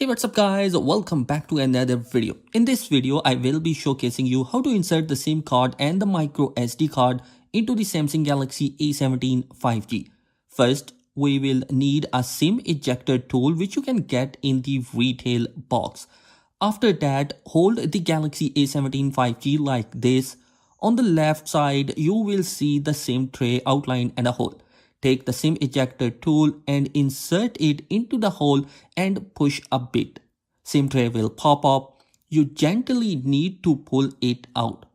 Hey, what's up guys, welcome back to another video. In this video I will be showcasing you how to insert the SIM card and the micro SD card into the Samsung Galaxy A17 5G. First we will need a SIM ejector tool which you can get in the retail box. After that, hold the Galaxy A17 5G like this. On the left side you will see the SIM tray outline and a hole. Take the SIM ejector tool and insert it into the hole and push a bit. SIM tray will pop up. You gently need to pull it out.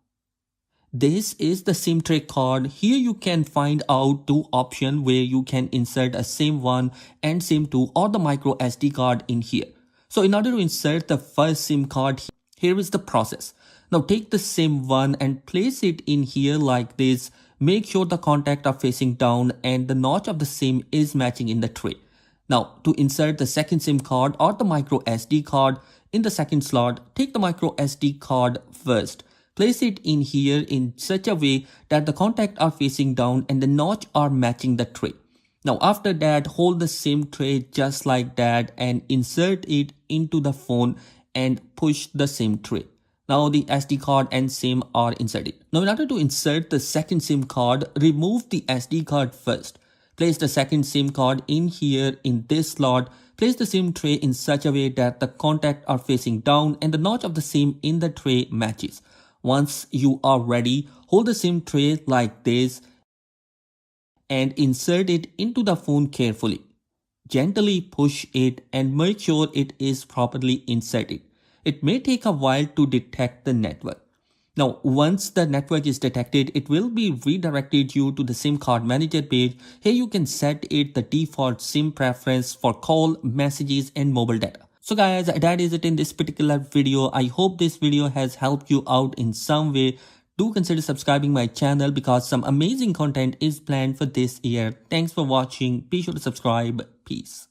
This is the SIM tray card. Here you can find out two options where you can insert a SIM 1 and SIM 2 or the micro SD card in here. So in order to insert the first SIM card, here is the process. Now take the SIM 1 and place it in here like this. Make sure the contacts are facing down and the notch of the SIM is matching in the tray. Now to insert the second SIM card or the micro SD card in the second slot, take the micro SD card first. Place it in here in such a way that the contacts are facing down and the notch are matching the tray. Now after that, hold the SIM tray just like that and insert it into the phone and push the SIM tray. Now the SD card and SIM are inserted. Now in order to insert the second SIM card, remove the SD card first. Place the second SIM card in here in this slot. Place the SIM tray in such a way that the contacts are facing down and the notch of the SIM in the tray matches. Once you are ready, hold the SIM tray like this and insert it into the phone carefully. Gently push it and make sure it is properly inserted. It may take a while to detect the network. Now, once the network is detected, it will be redirected you to the SIM card manager page. Here you can set it the default SIM preference for call, messages and mobile data. So guys, that is it in this particular video. I hope this video has helped you out in some way. Do consider subscribing my channel because some amazing content is planned for this year. Thanks for watching. Be sure to subscribe. Peace.